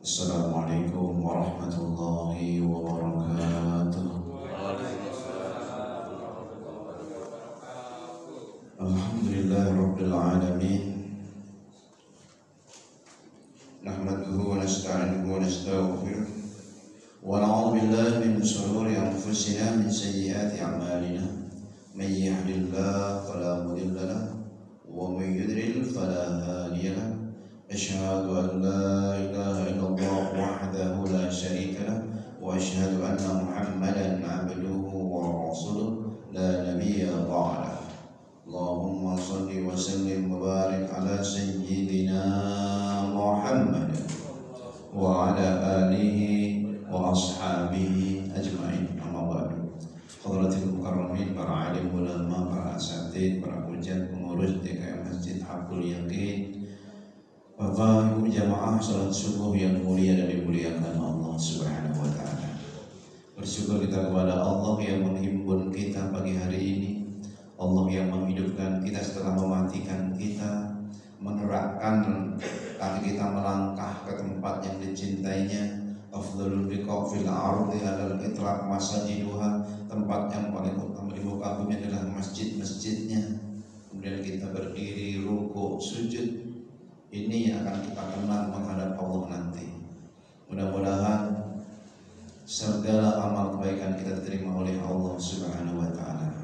Assalamualaikum warahmatullahi wabarakatuh. Alhamdulillah rabbil alamin. Nahmaduhu wa nasta'inuhu wa nastaghfiruh wa na'udzu billahi min shururi anfusina min sayyiati a'malina. May yahdihillahu fala mudilla lahu wa may yudlil fala hadiya lahu. أشهد أن لا إله إلا الله وحده لا شريك له وأشهد أن محمدا عبده ورسوله لا نبي بعده اللهم صل وسلم وبارك على سيدنا محمد وعلى آله وأصحابه أجمعين أما بعد Hadratil Mukarramin, para alim ulama, para asatidz, para pengajar, pengurus DKM Masjid Habul Yaqin, Bapak Ibu jamaah salat subuh yang mulia dan dimuliakan Allah Subhanahu wa taala. Bersyukur kita kepada Allah yang menghimpun kita pagi hari ini. Allah yang menghidupkan kita setelah mematikan kita, menggerakkan kaki kita melangkah ke tempat yang dicintainya. Afdhalul biqa' fil ardi alal itlaq masajiduha, tempat yang paling utama di muka bumi adalah masjid-masjidnya. Kemudian kita berdiri, rukuk, sujud. Ini yang akan kita kenal menghadap Allah nanti. Mudah-mudahan segala amal kebaikan kita diterima oleh Allah Subhanahu wa taala.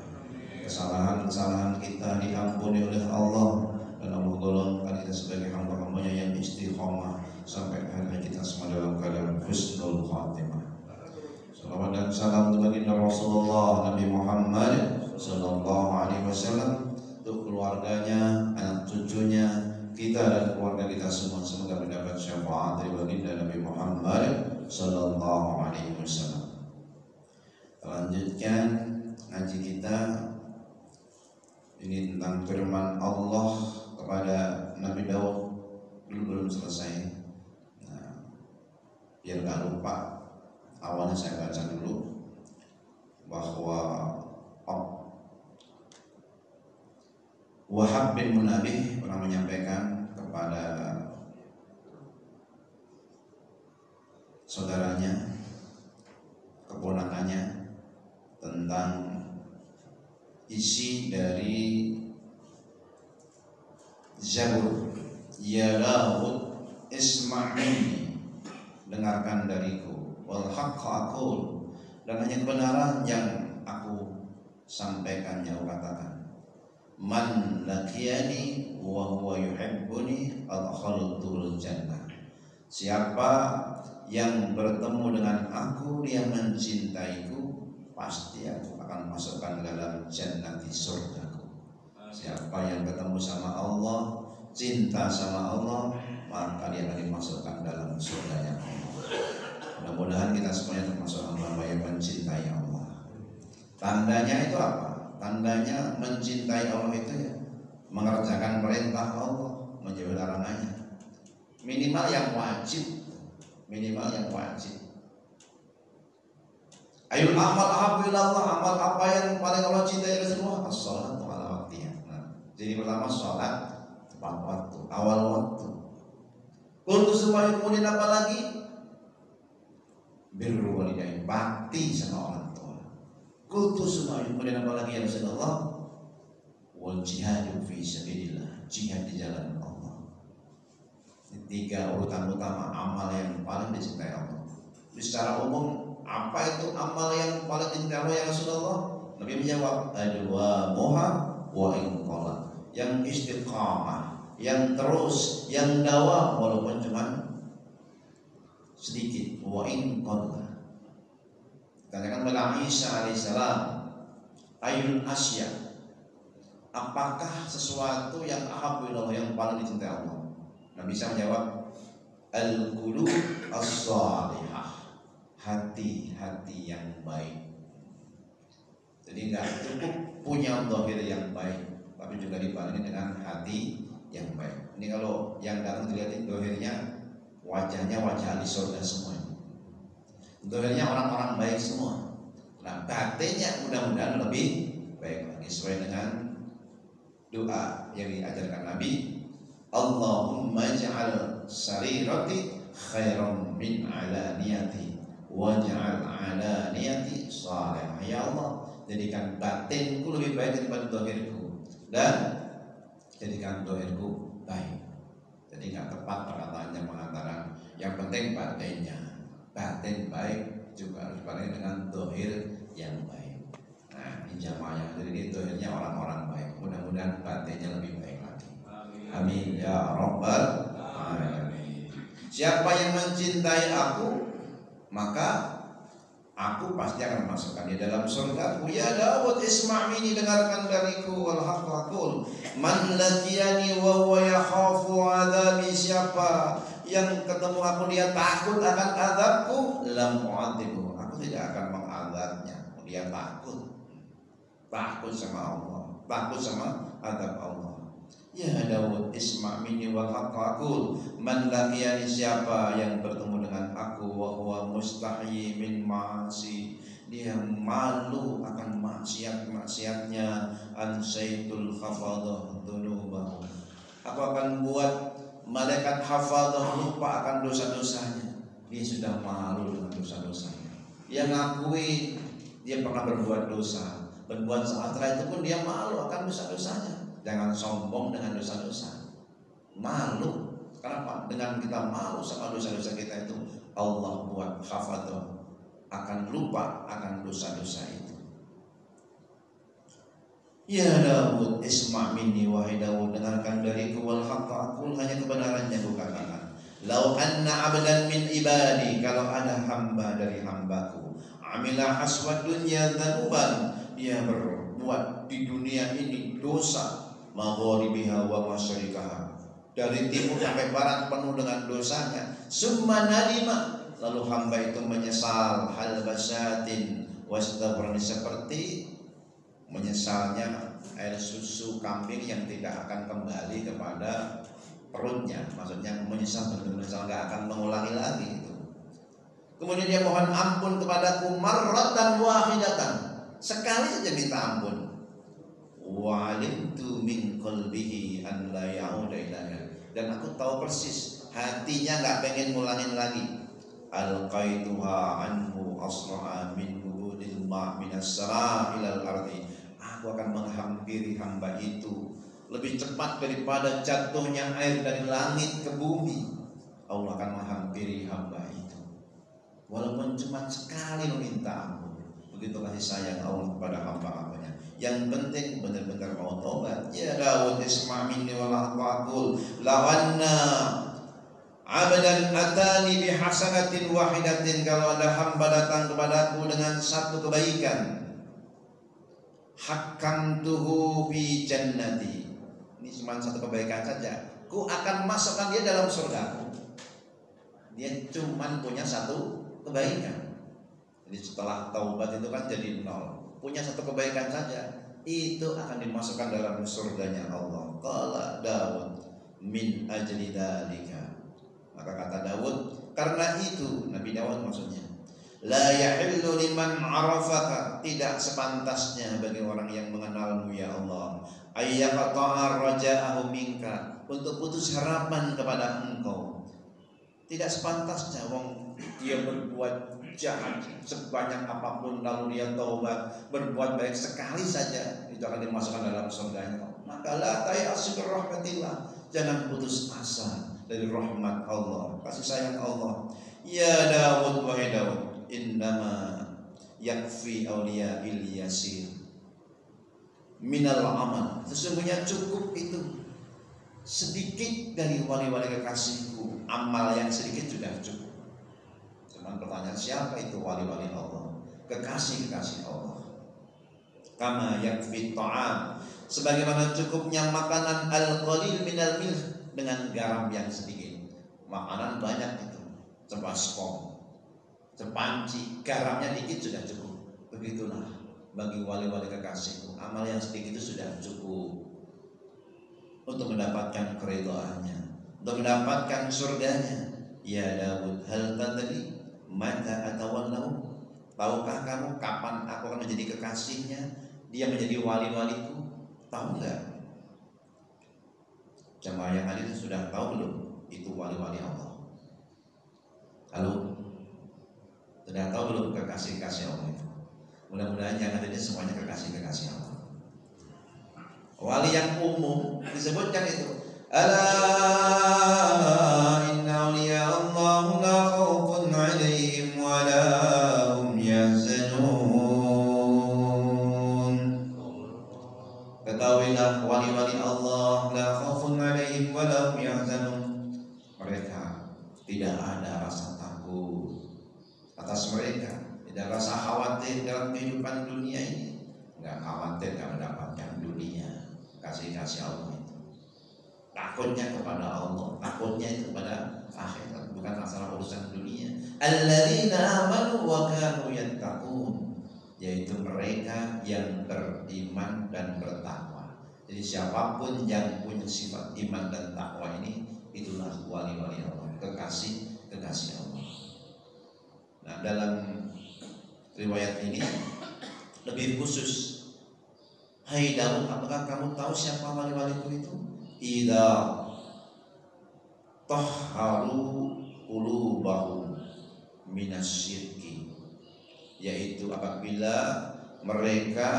Kesalahan-kesalahan kita diampuni oleh Allah dan Allah golongkan kita sebagai hamba-hambanya yang istiqomah sampai akhir kita semua dalam keadaan husnul khatimah. Salawat dan salam untuk baginda Rasulullah Nabi Muhammad sallallahu alaihi wasallam, untuk keluarganya, anak cucunya, kita dan keluarga kita semua, semoga mendapat syafaat dari baginda Nabi Muhammad sallallahu alaihi wasallam. Lanjutkan ngaji kita ini tentang firman Allah kepada Nabi Daud. Belum selesai. Nah, biar gak lupa, awalnya saya baca dulu bahwa Wahab bin Munabih pernah menyampaikan kepada saudaranya, keponakannya, tentang isi dari Zabur. Ya Daud isma'ini, dengarkan dariku, wal haqqa aqul, dan hanya kebenaran yang aku sampaikan, yang aku katakan. Man laqiyani wa huwa yuhibbuni adkhaltuhul jannah. Siapa yang bertemu dengan aku, dia mencintaiku, pasti aku akan masukkan dalam jannah, di surgaku. Siapa yang ketemu sama Allah, cinta sama Allah, maka dia akan dimasukkan dalam surganya Allah. Mudah-mudahan kita semuanya termasuk hamba yang mencintai Allah. Tandanya itu apa? Tandanya mencintai Allah itu ya mengerjakan perintah Allah, menjauhi larangannya. Minimal yang wajib, minimal yang wajib. Ayul amal ahabbu ilallah, amal apa yang paling Allah cintai Rasulullah? As-shalatu ala waqtiha. Jadi pertama sholat tepat waktu, awal waktu. Untuk supaya kemudian apa lagi? Birrul walidain, bakti sama orang tua. Kultus semua, kemudian apa lagi ya Rasulullah? Wal jihadu fi sabilillah, jihad di jalan Allah. Ini tiga urutan utama amal yang paling dicintai Allah. Jadi secara umum, apa itu amal yang paling dicintai Allah ya Rasulullah? Nabi menjawab, adwa moha wa inqala, yang istiqamah, yang terus, yang dawam walaupun cuma sedikit, wa inqala. Katakan kepada Isa alaihissalam, ayul asya, apakah sesuatu yang ahabbu ilallah, yang paling dicintai Allah? Nabi Isa menjawab, al-qulub as-salihah, hati-hati yang baik. Jadi enggak cukup punya zahir yang baik, tapi juga dibarengi dengan hati yang baik. Ini kalau yang datang dilihat zahirnya, wajahnya wajah ahli surga semua. Doanya orang-orang baik semua. Nah, batinnya mudah-mudahan lebih baik lagi sesuai dengan doa yang diajarkan Nabi. Allahumma ja'al sarirati khairan min alaniyati waj'al alaniyati salihah. Ya Allah, jadikan batinku lebih baik daripada zahirku dan jadikan zahirku baik. Jadi nggak tepat perkataannya mengatakan yang penting batinnya. Batin baik juga harus bareng dengan zahir yang baik. Nah, ini jamaah, jadi ini zahirnya orang-orang baik. Mudah-mudahan batinnya lebih baik lagi. Amin ya rabbal alamin. Siapa yang mencintai aku, maka aku pasti akan masukkan di dalam surgaku. Ya Daud, isma' minni, dengarkan dariku. Wal haqq aqul, man laqiyani wa huwa yakhafu adzabi, siapa yang ketemu aku dia takut akan azabku, lam u'adzibhu, aku tidak akan mengazabnya. Dia takut sama Allah, takut sama azab Allah. Ya Daud, isma' minni wal haqq aqul, man laqiyani, siapa yang bertemu dengan aku wa huwa mustahyi min ma'asi, dia malu akan maksiatnya, ansaitul hafadah dunubahu, aku akan buat malaikat hafadah lupa akan dosa-dosanya. Dia sudah malu dengan dosa-dosanya. Dia ngakui dia pernah berbuat dosa, berbuat salah, setelah itu pun dia malu akan dosa-dosanya. Jangan sombong dengan dosa-dosa. Malu. Kenapa? Dengan kita malu sama dosa-dosa kita itu, Allah buat hafadah, akan lupa akan dosa-dosa itu. Ya Daud, isma' minni wahai Daud, dengarkan dariku, wal haqqa aqul, hanya kebenarannya aku katakan. Lau anna abdan min ibadi, kalau ada hamba dari hambaku, amila haswad dunya dzanuban, dia berbuat di dunia ini dosa, maghribiha wa masyriqaha, dari timur sampai barat penuh dengan dosanya, summa nadima, lalu hamba itu menyesal, hal basatin wastaghfirni, seperti menyesalnya air susu kambing yang tidak akan kembali kepada perutnya. Maksudnya menyesal, benar-benar nggak akan mengulangi lagi itu. Kemudian dia mohon ampun kepadaku marratan wahidatan, sekali saja minta ampun. Wa alimtu min qalbihi an la ya'uda ilaiha, dan aku tahu persis hatinya nggak pengen ngulangin lagi. Alqaituha anhu asra'a min wudil ma' minas sara' ilal ardi, aku akan menghampiri hamba itu lebih cepat daripada jatuhnya air dari langit ke bumi. Allah akan menghampiri hamba itu walaupun cuma sekali meminta ampun. Begitu kasih sayang Allah kepada hamba-hambanya. Yang penting benar-benar mau tobat. Ya Daud, isma' minni wal haqq aqul, lawanna abdan atani bihasanatin wahidatin, kalau ada hamba datang kepadaku dengan satu kebaikan, hakamtuhu bi jannati, ini cuma satu kebaikan saja, ku akan masukkan dia dalam surgaku. Dia cuma punya satu kebaikan. Jadi setelah taubat itu kan jadi nol, punya satu kebaikan saja, itu akan dimasukkan dalam surganya Allah. Qala Daud min ajli dzalika, maka kata Daud, karena itu, Nabi Daud maksudnya, la yahillu liman arafaka, tidak sepantasnya bagi orang yang mengenalmu ya Allah, ayyaqta'a raja'ahu minka, untuk putus harapan kepada engkau. Tidak sepantasnya wong dia berbuat jahat sebanyak apapun lalu dia taubat, berbuat baik sekali saja, itu akan dimasukkan dalam surganya. Maka la ta'asu bi rahmatillah, jangan putus asa dari rahmat Allah, kasih sayang Allah. Ya Daud, wahai Daud, innama yakfi awliya ilyasir minal amal, sesungguhnya cukup itu sedikit dari wali-wali kekasihku, amal yang sedikit sudah cukup. Cuman pertanyaan, siapa itu wali-wali Allah, kekasih-kekasih Allah? Kama yakfi ta'am, sebagaimana cukupnya makanan al-qalil minal milh, dengan garam yang sedikit. Makanan banyak itu, cepaskom, cepanci, garamnya dikit sudah cukup. Begitulah bagi wali-wali kekasihku, amal yang sedikit itu sudah cukup untuk mendapatkan keridhaannya, untuk mendapatkan surganya. Ya Daud, hal tadri mata atawallahu, tahukah kamu kapan aku akan menjadi kekasihnya, dia menjadi wali-waliku? Tahu enggak? Jamaah yang hadir sudah tahu belum itu wali-wali Allah? Halo, sudah tahu belum kekasih-kekasih Allah itu? Mudah-mudahan yang ada ini semuanya kekasih-kekasih Allah. Wali yang umum disebutkan itu, ala inna awliya Allah la khawfun alaihim wa la hum yahzanun. Ketahuilah wali-wali Allah la khawfun alaihim wa la hum yahzanun. Mereka tidak ada rasa takut atas mereka, tidak rasa khawatir dalam kehidupan dunia ini. Enggak khawatir kalau mendapatkan dunia. Kasih-kasih Allah itu takutnya kepada Allah, takutnya itu kepada akhirat, bukan masalah urusan dunia. Alladzina amanu wa kanu yattaqun, yaitu mereka yang beriman dan bertakwa. Jadi siapapun yang punya sifat iman dan takwa ini, itulah wali-wali Allah, kekasih Allah. Nah, dalam riwayat ini lebih khusus, hai Daud, apakah kamu tahu siapa wali-waliku itu? Idza tahharu qulubahum minasyirki, yaitu apabila mereka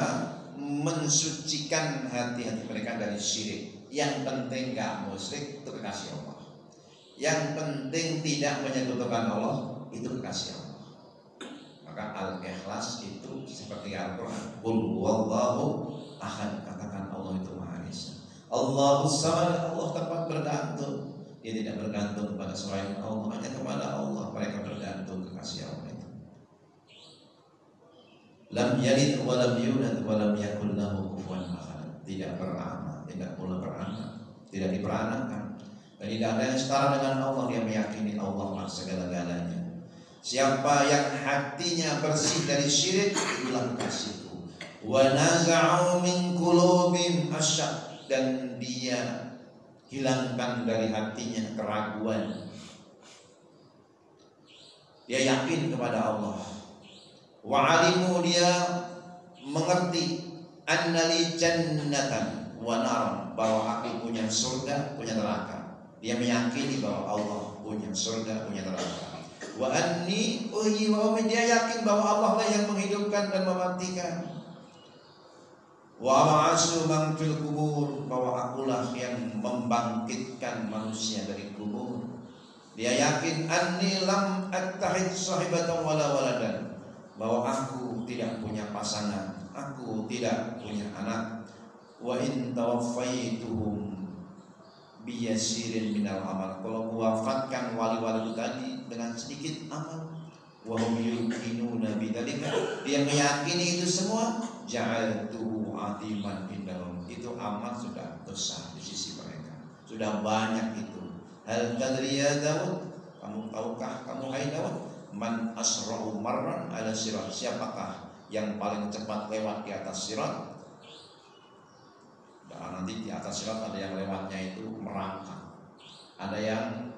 mensucikan hati-hati mereka dari syirik. Yang penting gak musyrik, itu kekasih Allah. Yang penting tidak menyekutukan Allah, itu kekasih Allah. Maka Al-Ikhlas itu seperti Al-Quran, qul huwallahu ahad, katakan Allah itu Maha Esa. Allahus Samad, Allah tempat bergantung. Dia tidak bergantung kepada selain Allah, hanya kepada Allah mereka bergantung, kekasih Allah itu. Lam yalid wa lam yulad wa lam yakul lahu kufuwan ahad. Tidak beranak, tidak pula beranak, tidak diperanakan, dan tidak ada yang setara dengan Allah. Dia meyakini Allah lah segala-galanya. Siapa yang hatinya bersih dari syirik, itulah kekasihku. Wa naza'u min qulubihim asyak, dan dia hilangkan dari hatinya keraguan. Dia yakin kepada Allah. Wa alimu, dia mengerti, annali jannatan wa naran, bahwa aku punya surga, punya neraka. Dia meyakini bahwa Allah punya surga, punya neraka. Wa anni uhyi wa umiit, dia yakin bahwa Allah lah yang menghidupkan dan mematikan. Wa ba'atsu man fil kubur, bahwa akulah yang membangkitkan manusia dari kubur. Dia yakin anni lam attahid sahibatan wala waladan, bahwa aku tidak punya pasangan, aku tidak punya anak. Wa in tawaffaituhum biyasirin minal amal, kalau wafatkan wali-wali tadi dengan sedikit amal, wa hum yuqinuna bidzalika, dia meyakini itu semua, ja'altuhu atiman indahum, itu amal sudah besar di sisi mereka, sudah banyak itu. Hal tadri ya Daud, kamu tahukah kamu hai Daud, man asra'u marran ala sirat, siapakah yang paling cepat lewat di atas sirat? Nah, nanti di atas sirat ada yang lewatnya itu merangkak, ada yang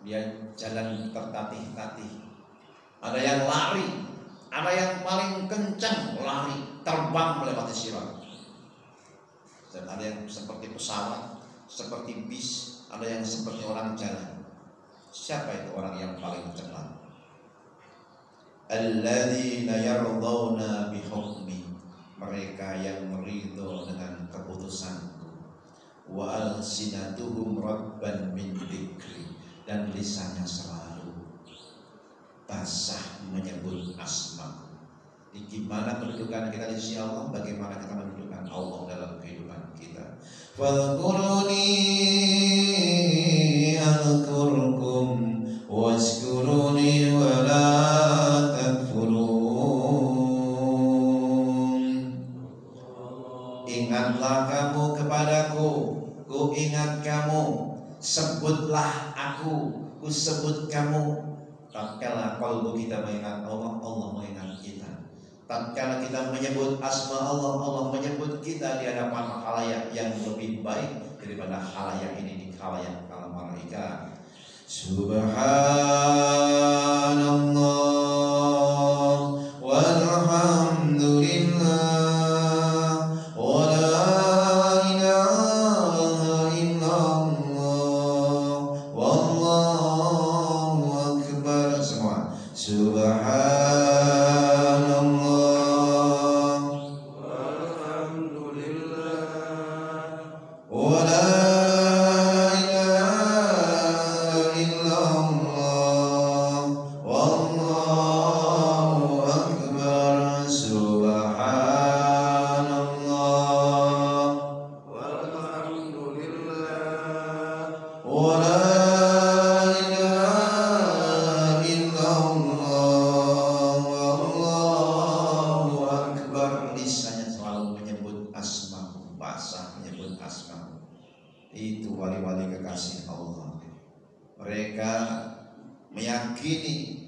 dia jalan tertatih-tatih, ada yang lari, ada yang paling kencang lari, terbang melewati sirat, dan ada yang seperti pesawat, seperti bis, ada yang seperti orang jalan. Siapa itu orang yang paling cepat? Alladzina yardawna bihukmi, mereka yang meridho dengan keputusanku. Wa alsinatuhum rabban min dzikri, dan lisannya selalu basah menyebut asma. Di gimana kedudukan kita di sisi Allah, bagaimana kita mendudukan Allah dalam kehidupan kita. Fadhkuruni adhkurkum wazkuruni wa la takfurun. Ingatlah kamu kepadaku, ku ingat kamu, sebutlah aku, ku sebut kamu. Tatkala kalbu kita mengingat Allah, Allah mengingat kita. Tatkala kita menyebut asma Allah, Allah menyebut kita di hadapan khalayak yang lebih baik daripada khalayak ini, di khalayak kalam malaikat. Subhanallah walhamdulillah wa la ilaha illallah wallahu akbar. Subhanallah walhamdulillah wa la ilaha illallah wallahu akbar. Subhanallah walhamdulillah wa la ilaha illallah wallahu akbar. Lisannya selalu menyebut asma, basah menyebut asma. Itu wali-wali kekasih Allah. Mereka meyakini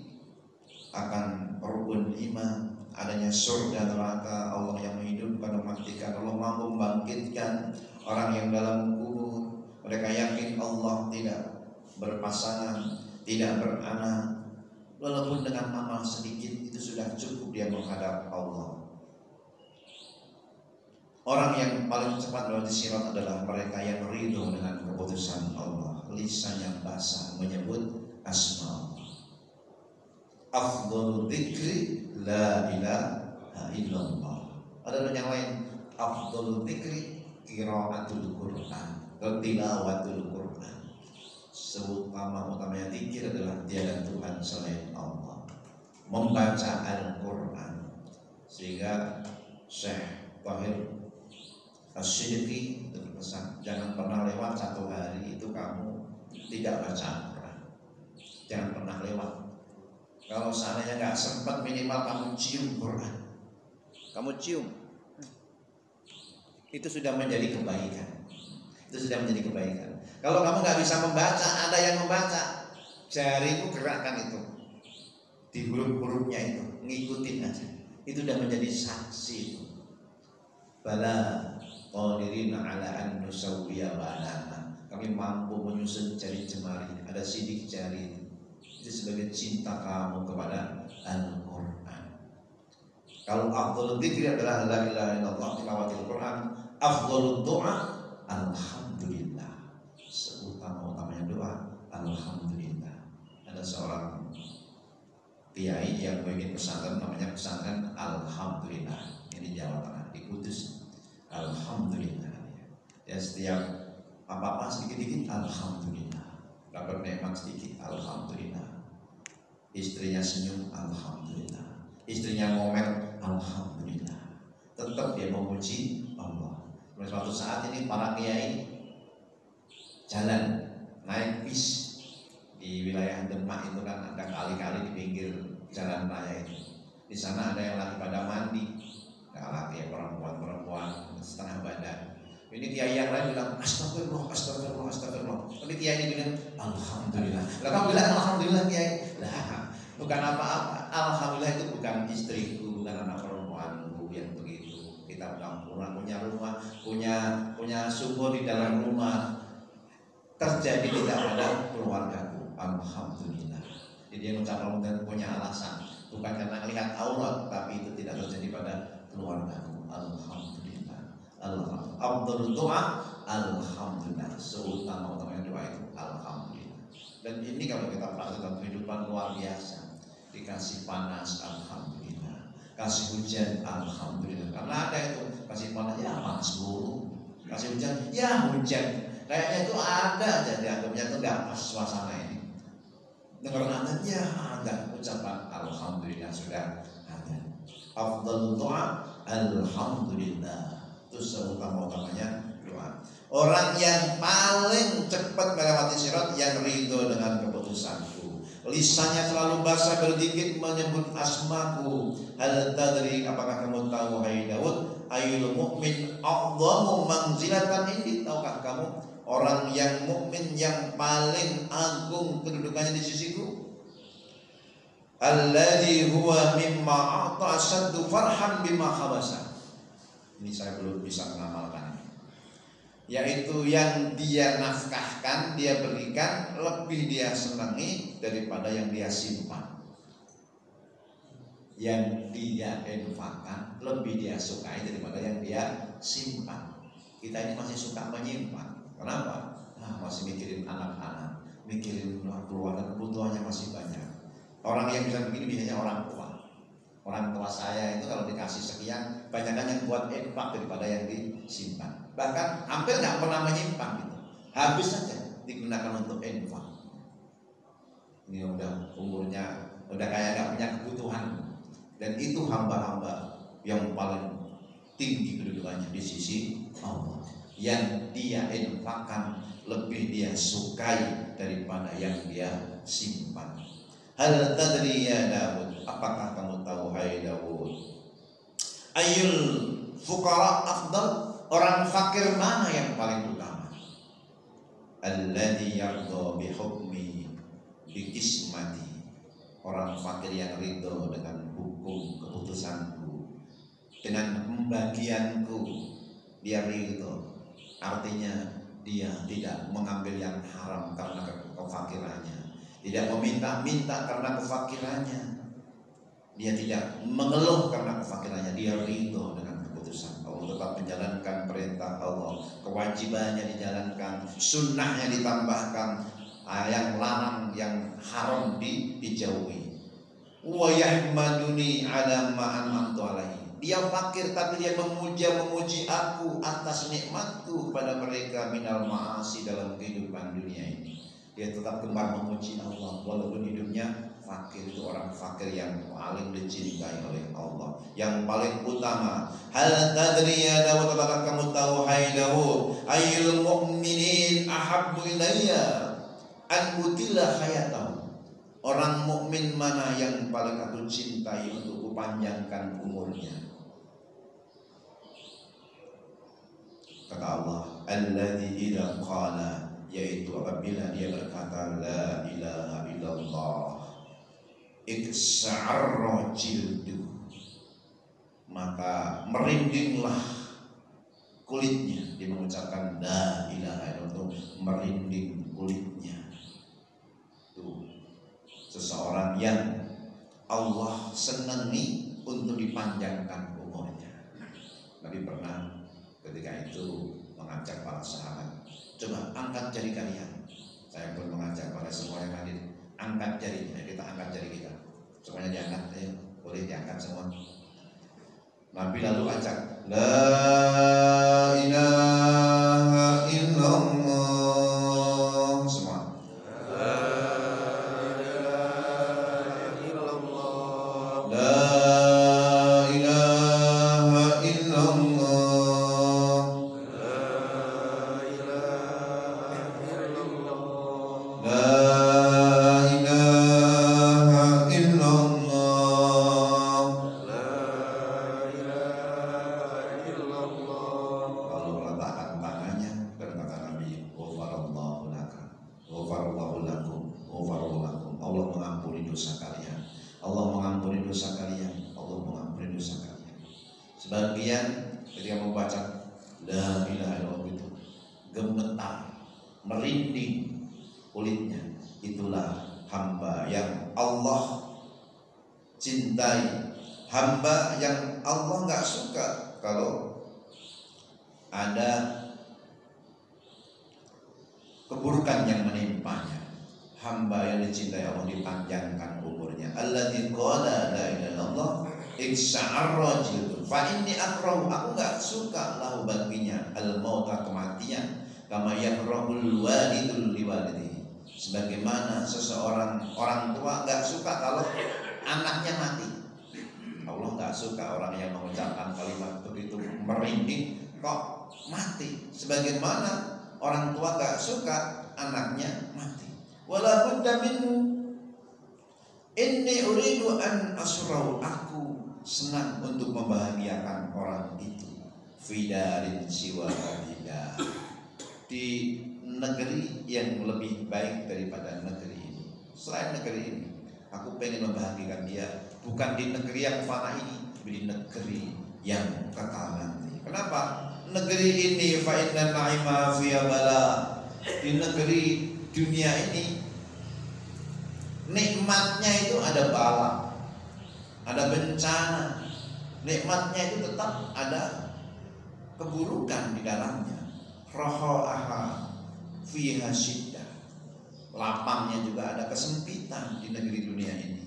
akan rukun iman, adanya surga neraka, Allah yang menghidupkan dan mematikan, Allah mampu membangkitkan orang yang dalam kubur. Mereka yakin Allah tidak berpasangan, tidak beranak, walaupun dengan amal sedikit itu sudah cukup dia menghadap Allah. Orang yang paling cepat melewati sirat adalah mereka yang ridho dengan keputusan Allah. Lisannya basah menyebut asma Allah. Afdhalu dzikri la ilaha illallah. Ada yang lain, afdhalu dzikri qiraatul Qur'an, tilawatul Qur'an. Seutama-utamanya zikir adalah tiada Tuhan selain Allah, membaca Al-Qur'an. Sehingga Syekh Tahir As-Siddiqi berpesan, jangan pernah lewat satu hari itu kamu tidak baca Al-Quran. Jangan pernah lewat. Kalau seandainya nggak sempat, minimal kamu cium Quran. Kamu cium, itu sudah menjadi kebaikan. Itu sudah menjadi kebaikan. Kalau kamu nggak bisa membaca, ada yang membaca, jarimu gerakkan itu di huruf-hurufnya itu, ngikutin aja. Itu sudah menjadi saksi itu. Bala qadirina ala an nusawwiya banana. Kami mampu menyusun jari jemari, ada sidik jari. Itu sebagai cinta kamu kepada Al-Quran. Kalau afdhalul dzikri adalah la ilaha illallah tilawatil Quran, afdhalud doa alhamdulillah. Seutama-utamanya doa alhamdulillah. Ada seorang kiai yang bikin pesantren, namanya pesantren Alhamdulillah. Ini Jawa Tengah, di Kudus. Alhamdulillah. Ya setiap apa-apa sedikit-sedikit alhamdulillah. Dapat nikmat sedikit alhamdulillah. Istrinya senyum alhamdulillah. Istrinya ngomel alhamdulillah. Tetap dia memuji Allah. Suatu saat ini para kiai jalan naik bis di wilayah Demak itu kan ada kali-kali di pinggir jalan raya itu. Di sana ada yang lagi pada mandi. Laki perempuan setengah badan. Ini kiai yang lain bilang astagfirullah, astagfirullah, astagfirullah. Tapi kiai ini bilang alhamdulillah. Lah kamu bilang alhamdulillah kiai. Lah bukan apa-apa. Alhamdulillah itu bukan istriku, bukan anak perempuanku yang begitu. Kita punya rumah, punya sumur di dalam rumah. Terjadi tidak pada keluargaku. Alhamdulillah. Jadi dia mengucapkan punya alasan, bukan karena melihat aurat, tapi itu tidak terjadi pada keluargaku. Alhamdulillah. Alhamdulillah. Afdhalud doa alhamdulillah. Seutama-utamanya doa itu alhamdulillah. Dan ini kalau kita praktekkan kehidupan luar biasa. Dikasih panas alhamdulillah. Kasih hujan alhamdulillah. Karena ada itu kasih panas ya panas dulu. Kasih hujan ya hujan. Kayaknya itu ada aja dianggapnya itu nggak pas suasana ini. Dengar adanya ada ucapan alhamdulillah sudah ada. Afdhalud doa alhamdulillah. Itu seutama-utamanya doa. Orang yang paling cepat melewati sirat yang ridho dengan keputusanku. Lisannya selalu basah berzikir menyebut asmaku. Hal tadri, apakah kamu tahu hai Daud, ayul mu'min a'dhamu manzilatan ini? Tahukah kamu orang yang mukmin yang paling agung kedudukannya di sisiku? Alladzi huwa mimma a'ta asaddu farhan bima khabasa. Ini saya belum bisa mengamalkan. Yaitu yang dia nafkahkan, dia berikan, lebih dia senangi daripada yang dia simpan. Yang dia infakkan lebih dia sukai daripada yang dia simpan. Kita ini masih suka menyimpan. Kenapa? Masih mikirin anak-anak, mikirin keluarga, kebutuhannya masih banyak. Orang yang bisa begini biasanya orang tua. Orang tua saya itu kalau dikasih sekian, banyakkan yang buat infak daripada yang disimpan. Bahkan hampir nggak pernah menyimpan gitu. Habis saja digunakan untuk infak. Ini udah umurnya udah kayak nggak punya kebutuhan. Dan itu hamba-hamba yang paling tinggi kedudukannya di sisi Allah. Yang dia infakkan lebih dia sukai daripada yang dia simpan. Hal tadri ya Daud, apakah kamu tahu hai Daud? Ayul fuqara afdal, orang fakir mana yang paling utama? Alladzi yarda bi hukmi bi qismati, orang fakir yang ridho dengan hukum keputusanku, dengan pembagianku, dia ridho. Artinya dia tidak mengambil yang haram karena kefakirannya, tidak meminta-minta karena kefakirannya, dia tidak mengeluh karena kefakirannya, dia ridho dengan keputusan Allah, tetap menjalankan perintah Allah, kewajibannya dijalankan, sunnahnya ditambahkan, yang larang, yang haram dijauhi. Wa yahmaduni ala ma an'amtu alaihi, dia fakir tapi dia memuji aku atas nikmatku kepada mereka minal ma'asi, dalam kehidupan dunia ini dia tetap gemar memuji Allah walaupun hidupnya fakir. Itu orang fakir yang paling dicintai oleh Allah, yang paling utama. Hal tadri ya Daud, apakah kamu tahu hai Daud, ayyul mu'minin ahabbu ilayya an utila hayatahu, orang mukmin mana yang paling aku cintai untuk kupanjangkan umurnya? Kata Allah, alladzi idza qala, yaitu apabila dia berkata la ilaha illallah, iksa'arra jildu, maka merindinglah kulitnya. Dia mengucapkan la ilaha illallah, merinding kulitnya. Tuh, seseorang yang Allah senangi untuk dipanjangkan umurnya. Nabi pernah ketika itu mengajak para sahabat, coba angkat jari kalian. Saya pun mengajak pada semua yang hadir, angkat jarinya. Kita angkat jari kita, semuanya diangkat, ayo, boleh diangkat semua. Nabi lalu ajak la ilaha illallah, semua. Sebagian ketika membaca la ilaha illallah itu gemetar, merinding kulitnya. Itulah hamba yang Allah cintai, hamba yang Allah nggak suka kalau ada keburukan yang menimpanya. Hamba yang dicintai Allah dipanjangkan umurnya. Alladzi qala la ilaha illallah iksa'arra jildu fa inni akrahu, aku enggak suka lahu baginya al-mauta, kematian, kama yakrahul walidul liwalidayhi, sebagaimana seseorang orang tua enggak suka kalau anaknya mati. Allah enggak suka orang yang mengucapkan kalimat begitu merinding kok mati, sebagaimana orang tua enggak suka anaknya mati. Wala budda minhu inni uridu an asrau, aku senang untuk membahagiakan orang itu fidarin siwa tidak, di negeri yang lebih baik daripada negeri ini. Selain negeri ini, aku pengen membahagiakan dia bukan di negeri yang fana ini, tapi di negeri yang kekal nanti. Kenapa? Negeri ini fa inna na'ima fiha bala, di negeri dunia ini nikmatnya itu ada bala, ada bencana. Nikmatnya itu tetap ada keburukan di dalamnya. Roho'aha fiha syiddah, lapangnya juga ada kesempitan di negeri dunia ini.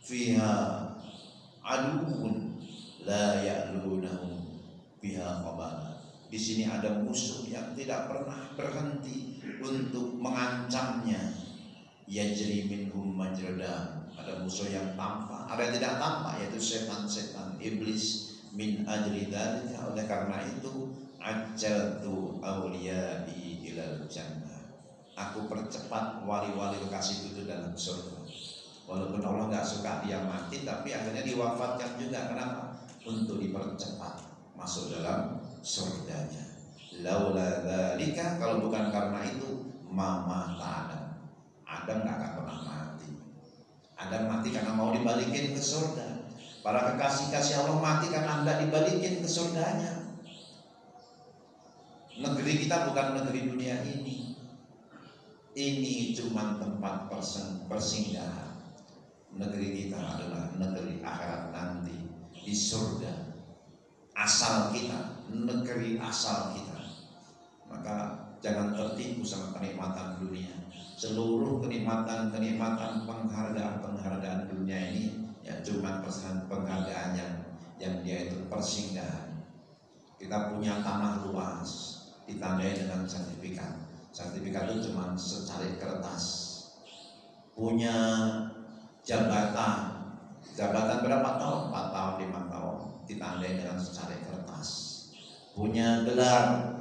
fiha aduun la ya'lunahum biha khabala. Di sini ada musuh yang tidak pernah berhenti untuk mengancamnya. Yajri minhum majradam. Ada musuh yang tampak, ada yang tidak tampak, yaitu setan-setan iblis. Min ajri dzalika, oleh karena itu ajaltu awliyai ilal jannah. Aku percepat wali-wali kekasih itu dalam surga. Walaupun Allah nggak suka dia mati, tapi akhirnya diwafatkan juga. Kenapa? Untuk dipercepat masuk dalam surganya. Laula dzalika, kalau bukan karena itu, mama Adam nggak akan pernah mati. Adam mati karena mau dibalikin ke surga. Para kekasih-kasih Allah mati karena hendak dibalikin ke surganya. Negeri kita bukan negeri dunia ini. Ini cuma tempat persinggahan. Negeri kita adalah negeri akhirat nanti, di surga. Asal kita, negeri asal kita. Maka jangan tertipu sama kenikmatan dunia. Seluruh kenikmatan penghargaan dunia ini ya cuma penghargaan yang dia itu persinggahan. Kita punya tanah luas ditandai dengan sertifikat. Sertifikat itu cuma secari kertas. Punya jabatan berapa tahun? 4 tahun, 5 tahun ditandai dengan secari kertas. Punya gelar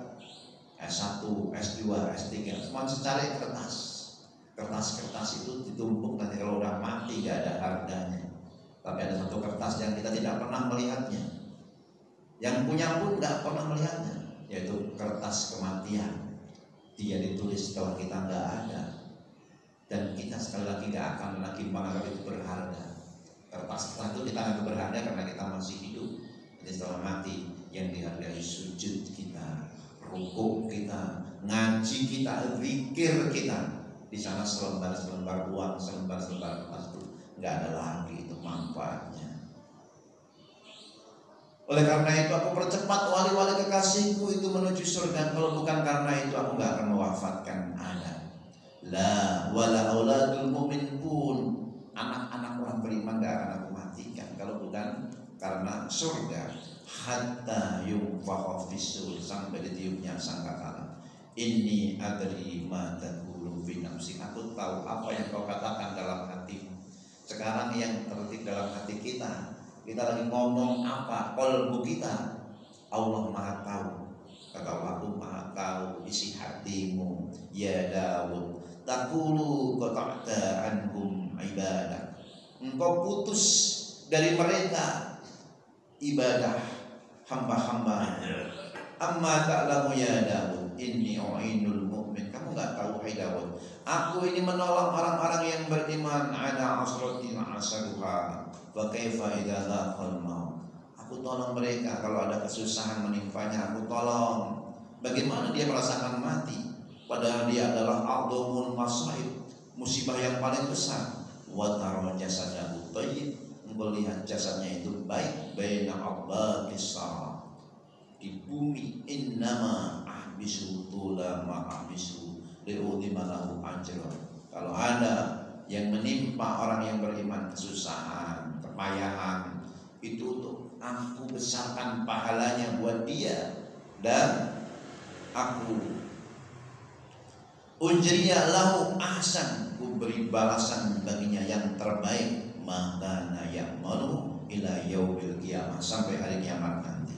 S1, S2, S3 cuma secari kertas. Kertas-kertas itu ditumpuk, nanti kalau udah mati gak ada harganya. Tapi ada satu kertas yang kita tidak pernah melihatnya, yang punya pun gak pernah melihatnya, yaitu kertas kematian. Dia ditulis setelah kita gak ada, dan kita sekali lagi gak akan lagi menganggap itu berharga. Kertas itu kita anggap berharga karena kita masih hidup. Jadi setelah mati, yang dihargai sujud kita, rukuk kita, ngaji kita, zikir kita. Di sana selembar-selembar uang, selembar-selembar kertas itu nggak ada lagi itu manfaatnya. Oleh karena itu aku percepat wali-wali kekasihku itu menuju surga. Kalau bukan karena itu aku nggak akan mewafatkan Adam. La wala auladul mu'min pun, anak-anak orang beriman nggak akan aku matikan kalau bukan karena surga. Hatta yunfakha fis-sur, sampai ditiupnya sangkakala. Inni adri ma taqulu fi nafsi, aku tahu apa yang kau katakan dalam hatimu. Sekarang yang tertik dalam hati kita lagi ngomong apa, qalbu kita, Allah Maha tahu. Kata Allah, aku Maha tahu isi hatimu ya Daud. Taqulu qata'ta anhum ibadah, engkau putus dari mereka ibadah hamba-hamba. Amma ta'lamu ya Daud inni u'inul mu'min, kamu enggak tahu hai Daud, aku ini menolong orang-orang yang beriman. Ana asratin asaduha wa kaifa idza dhaqal maut, aku tolong mereka kalau ada kesusahan menimpanya, aku tolong. Bagaimana dia merasakan mati padahal dia adalah a'dhamul masaib, musibah yang paling besar. Wa tara jasadahu thayyib, melihat jasadnya itu baik, baina abbaqis sara, di bumi. Innama ahbisu tula ma ahbisu li'udhimalahu ajra, kalau ada yang menimpa orang yang beriman kesusahan, kepayahan, itu untuk aku besarkan pahalanya buat dia, dan aku ujriya lahu ahsan, ku beri balasan baginya yang terbaik. Maka ya'malu ila yaumil qiyamah, sampai hari kiamat nanti.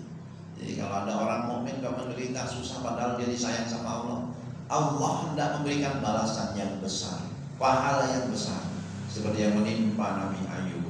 Jadi kalau ada orang mukmin gak menderita susah padahal dia disayang sama Allah, Allah hendak memberikan balasan yang besar, pahala yang besar, seperti yang menimpa Nabi Ayub.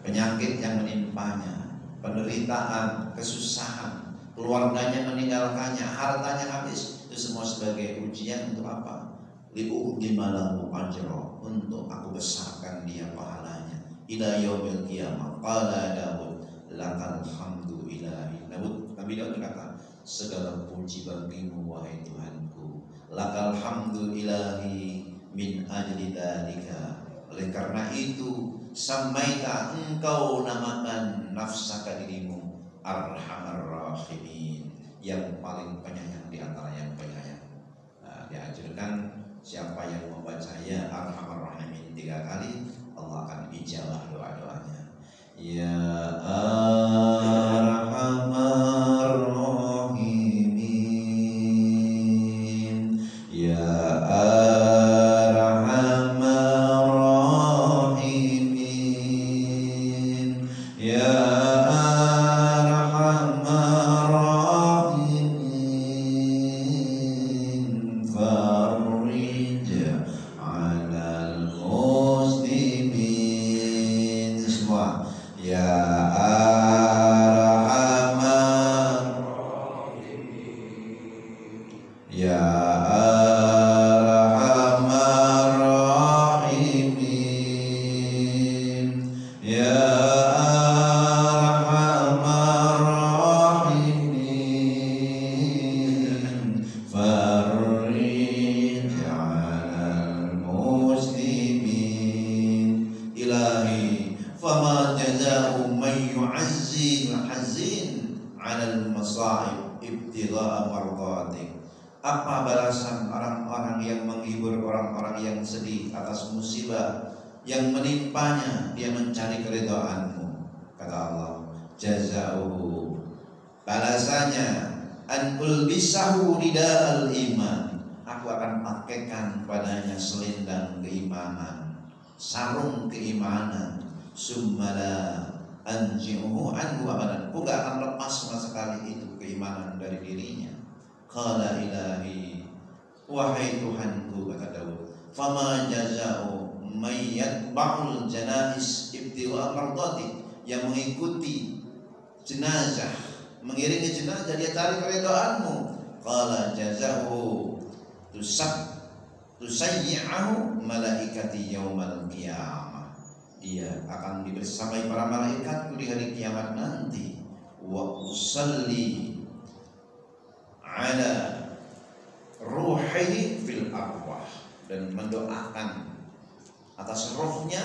Penyakit yang menimpanya, penderitaan, kesusahan, keluarganya meninggalkannya, hartanya habis, itu semua sebagai ujian untuk apa? Li'udhimalahu ajra, untuk aku besarkan dia pahalanya. Ila yaumil qiyamah. Qala Daud lakal hamdu ilahi. Nabi Daud berkata, segala puji bagimu wahai Tuhanku. Lakal hamdu ilahi min ajli dzalika, oleh karena itu samaita, engkau namakan nafsaka dirimu arhamar rahimin, yang paling penyayang di antara yang penyayang. Nah, diajarkan siapa yang membaca ya arhamar rahimin 3 kali, Allah akan ijabah doa-doanya. Ya Arhamar Rahimin, Ya Arhamar Rahimin, Ya Arhamar Rahimin, farij 'alal muslimin. Semua. Ya Arhamar, Ya Arhamar Rahimin, Ya Arhamar Rahimin, farij 'alal muslimin. Ilahi, fama jazaa'u man yu'azzil hazin 'alal masa'ib ibtigha'a mardatik. Apa balasan orang-orang yang menghibur orang-orang yang sedih atas musibah yang menimpanya, dia mencari keridhaanmu? Kata Allah, jazaa'uhu, balasannya, an ulbisahu rida'al iman, aku akan pakaikan padanya selendang keimanan, sarung keimanan, summala anji'uhu anhu abadan, aku gak akan lepas sama sekali itu keimanan dari dirinya. Qala ilahi, wahai Tuhanku, kata Daud, fama jaza'u mayyat ba'ul janais ibtigha'a mardatik, yang mengikuti jenazah, mengiringi jenazah, dia cari keridhaanmu. Qala jaza'u tusayyi'ahu malaikati yaumal qiyamah, dia akan dibersamai para malaikatku di hari kiamat nanti. Wa usalli ala ruhihi fil arwah, dan mendoakan atas rohnya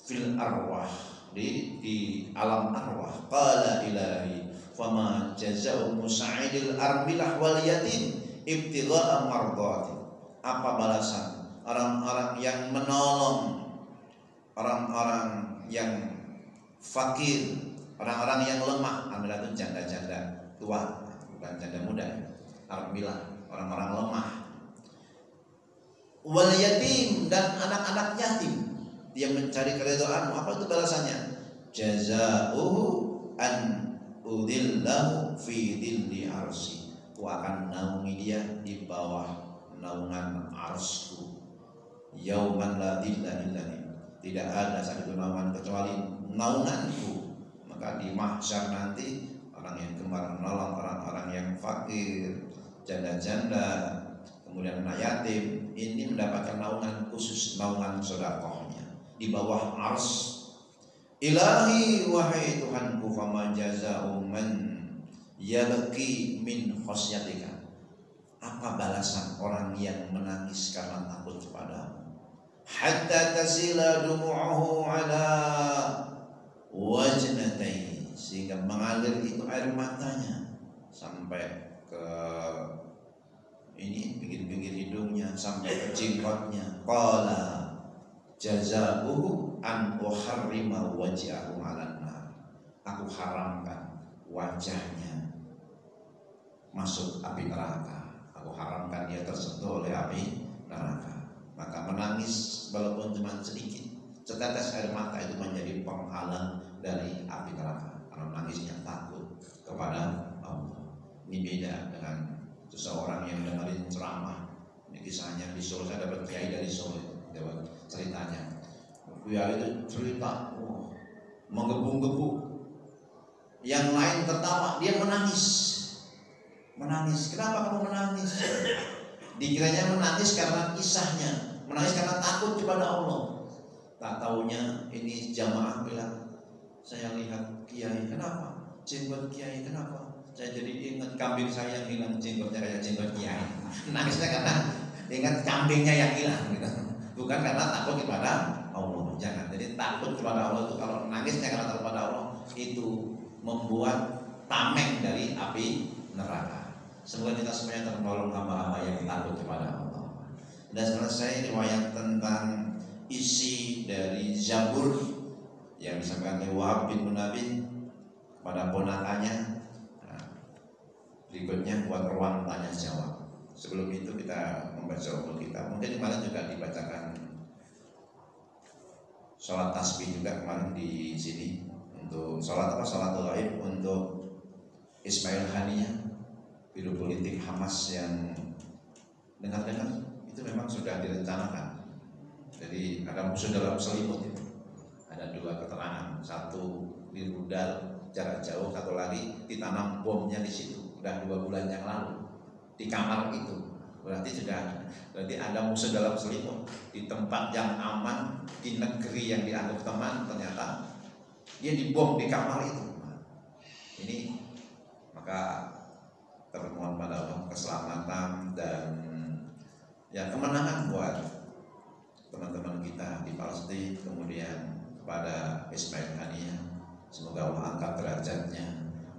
fil arwah, di alam arwah. Qala ilahi, fama jazaa'u musa'idil armilah wal yatim ibtigha'a mardati, apa balasan orang-orang yang menolong orang-orang yang fakir, orang-orang yang lemah. Armilah itu janda-janda tua, bukan janda muda. Armilah, orang-orang lemah. Wal yatim, dan anak-anak yatim, dia mencari keridhaanmu. Apa itu balasannya? Jazaa'uhu an udillahu fi dhilli arsy, aku akan naungi dia di bawah naungan arsku. Yauman la dhilla illa dhilli, tidak ada satu naungan kecuali naunganku. Maka di mahsyar nanti, orang yang gemar menolong orang-orang yang fakir, janda-janda, kemudian anak yatim, ini mendapatkan naungan khusus, naungan sedekahnya di bawah ars. Ilahi, wahai Tuhanku, fama jazaa'u man yabki min khasyatika, apa balasan orang yang menangis karena takut kepadamu? Hatta tasila dumu'uhu ala wajnatai, sehingga mengalir itu air matanya sampai ke ini pinggir-pinggir hidungnya, sampai ke jengkotnya. Qala jazaa'uhu an uharrima wajhahu 'alan nar, aku haramkan wajahnya masuk api neraka, aku haramkan dia tersentuh oleh api neraka. Maka menangis walaupun cuma sedikit, setetes air mata, itu menjadi penghalang dari api neraka, karena menangisnya takut kepada Allah. Ini beda dengan seseorang yang dengerin ceramah. Ini kisahnya di Solo, saya dapat kiai dari Solo, dapat ceritanya. Kiai itu cerita, menggebu-gebu, yang lain tertawa, dia menangis. Menangis, kenapa kamu menangis? Dikiranya menangis karena kisahnya, menangis karena takut kepada Allah. Tak taunya ini jamaah bilang, saya lihat kiai, kenapa? Jenggot kiai, kenapa? Saya jadi ingat kambing saya yang hilang, jenggotnya kayak jenggot kiai. Nangisnya karena ingat kambingnya yang hilang, gitu. Bukan karena takut kepada Allah. Jangan. Jadi takut kepada Allah itu, kalau nangisnya karena takut kepada Allah, itu membuat tameng dari api neraka. Semoga kita semuanya tergolong hamba-hamba yang takut kepada Allah. Dan selesai riwayat tentang isi dari Zabur yang disampaikan oleh Wahab bin Munabih kepada ponakannya. Nah, berikutnya buat ruang tanya jawab. Sebelum itu kita membaca umul kita. Mungkin kemarin juga dibacakan sholat tasbih juga kemarin di sini untuk sholat gaib untuk Ismail Haniyah, biro politik Hamas yang dengar-dengar itu memang sudah direncanakan. Jadi ada musuh dalam selimut itu. Ada dua keterangan, satu di rudal jarak jauh, satu lagi ditanam bomnya di situ. Udah 2 bulan yang lalu di kamar itu. Berarti ada musuh dalam selimut di tempat yang aman, di negeri yang dianggap teman, ternyata dia dibom di kamar itu. Ini maka termohon pada Allah keselamatan dan ya kemenangan buat teman-teman kita di Palestina, kemudian kepada Ismail Haniyah, semoga Allah angkat derajatnya,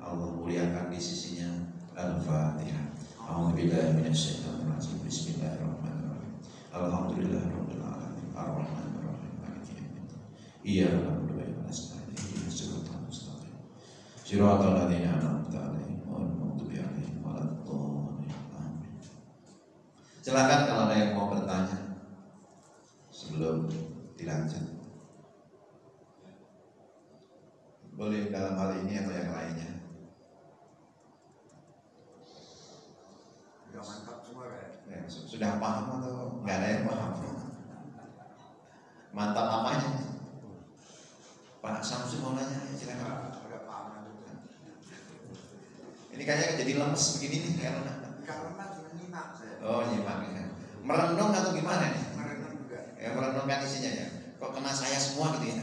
Allah muliakan di sisinya. Al-Fatihah. A'udzubillahi minasyaitonir rajim. Bismillahirrahmanirrahim. Alhamdulillahirabbil alamin. Arrahmanir rahim. Maliki yaumiddin. Iyyaka na'budu wa iyyaka nasta'in. Ihdinas siratal mustaqim. Shiratal ladzina an'amta 'alaihim ghairil maghdubi 'alaihim waladdallin. Amin. Silakan kalau ada yang mau bertanya sebelum dilanjut. Boleh dalam hal ini atau yang lainnya. Mantap semua ya, sudah paham atau nggak ada yang paham? Mantap apanya? Pak Samsu mau nanya, silakan. Agak paham juga. Ini kayaknya jadi lemes begini nih karena cuma nyimak saya. Oh nyimak ya. Merenung atau gimana nih? Merenung juga. Ya merenungkan isinya ya. Kok kena saya semua gitu ya?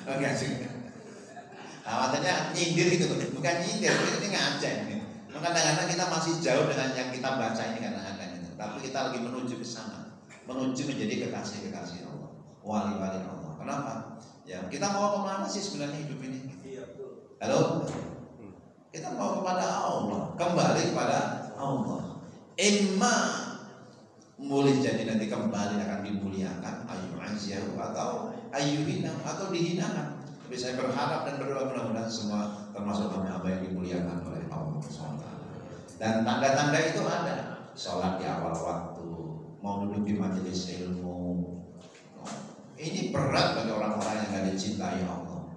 Enggak sih. Khawatirnya nyindir gitu, bukan nyindir, ini ngajak ini. Kadang-kadang kita masih jauh dengan yang kita baca ini kadang-kadang itu. Tapi kita lagi menuju ke sana, menuju menjadi kekasih-kekasih Allah, wali-wali Allah. Kenapa? Ya kita mau kemana sih sebenarnya hidup ini? Iya betul. Halo? Kita mau kepada Allah, kembali kepada Allah. Imma boleh jadi nanti kembali akan dimuliakan, ayyu'azziyahu atau ayyuhina atau dihinakan. Tapi saya berharap dan berdoa mudah-mudahan semua termasuk hamba yang dimuliakan oleh Allah SWT. Dan tanda-tanda itu ada. Sholat di awal waktu, mau duduk di majelis ilmu. Ini berat bagi orang-orang yang tidak dicintai Allah.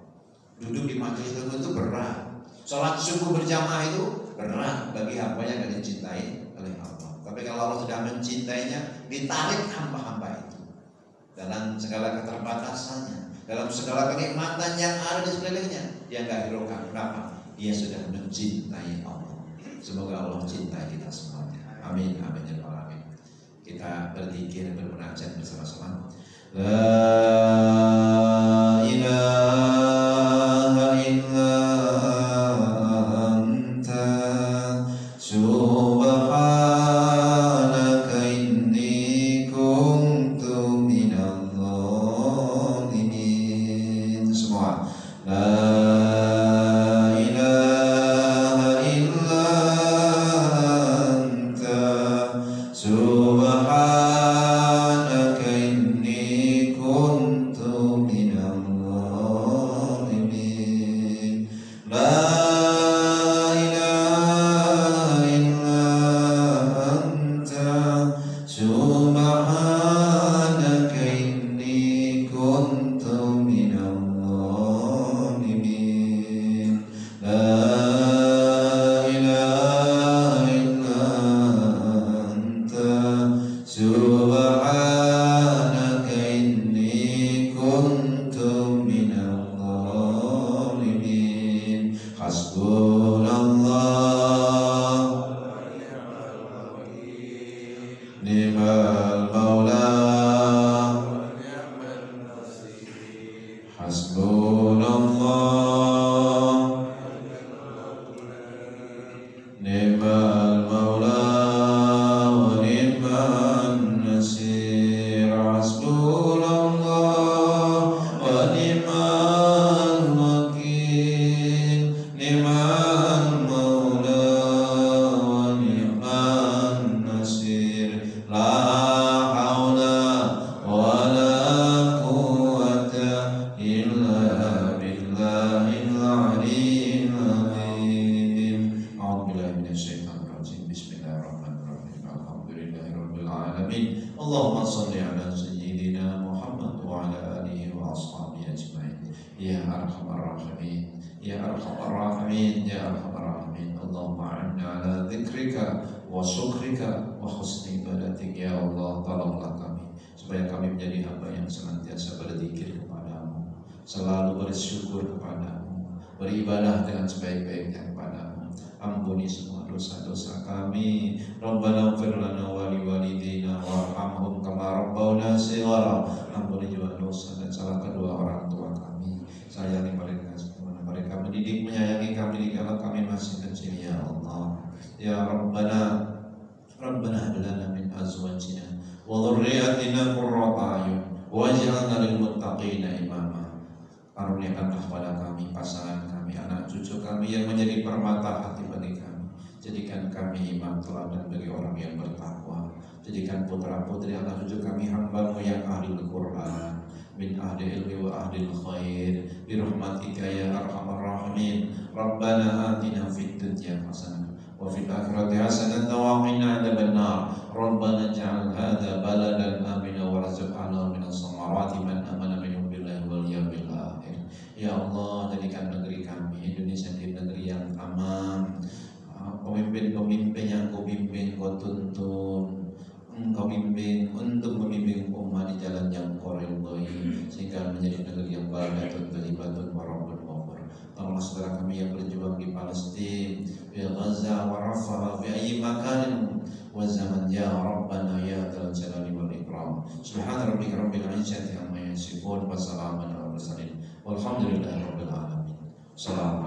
Duduk di majelis ilmu itu berat. Sholat subuh berjamaah itu berat bagi hamba yang tidak dicintai oleh Allah. Tapi kalau Allah sudah mencintainya, ditarik hamba-hamba itu dalam segala keterbatasannya, dalam segala kenikmatan yang ada di sekelilingnya, dia nggak hiraukan. Kenapa? Dia sudah mencintai Allah. Semoga Allah cintai kita semuanya. Amin, amin ya rabbal alamin. Kita berzikir, bermunajat bersama-sama. La ilaha illa anta subhanaka inni kuntu minadh dhalimin. Semua. Subhanaka inni kuntu arhamar rahimin ya arhamar rahimin ya arhamar rahimin. Allahumma a'inna ala dzikrika wa syukrika wa husni ibadatik. Ya Allah, tolonglah kami supaya kami menjadi hamba yang senantiasa berzikir kepadamu, selalu bersyukur kepadamu, beribadah dengan sebaik-baiknya kepadamu. Ampuni semua dosa-dosa kami. Rabbana ighfir lana wa liwalidayna warhamhum kama rabbawna shighara. Ampuni juga dosa dan salah kedua orang tua kami. Sayangi mereka sebagaimana mereka mendidik menyayangi kami dikala kami masih kecil. Ya Allah, ya Rabbana, Rabbana hab lana min azwajina wa dhurriyyatina qurrata a'yun waj'alna lil muttaqina imama. Karuniakanlah pada kami pasangan kami, anak cucu kami yang menjadi permata hati bagi kami. Jadikan kami imam teladan bagi orang yang bertakwa. Jadikan putra putri anak cucu kami hamba-Mu yang ahli Al-Quran, min ahli ilmi wa ahli khair, bi rahmatika ya arhamar rahimin. Rabbana atina fid dunya hasanah wa fil akhirati hasanah wa qina adzabannar. Rabbana ij'al hadza baladan amina warzuqna minas samarati man amana minhum billahi wal yawmil akhir. Ya Allah, jadikan negeri kami Indonesia menjadi negeri yang aman. Pemimpin-pemimpin yang Kau bimbing, Kau tuntun, Engkau bimbing untuk membimbing umat di jalan yang Kau ridhoi, sehingga menjadi negeri yang baldatun thayyibatun wa rabbun ghafur. Tolonglah saudara kami yang berjuang di Palestina, di Gaza wa Rafah, fi ayyi makanin wa zaman, ya Rabbana ya dzal jalali wal ikram. Subhana rabbika rabbil izzati amma yasifun wa salamun alal mursalin walhamdulillahi rabbil alamin. Salam.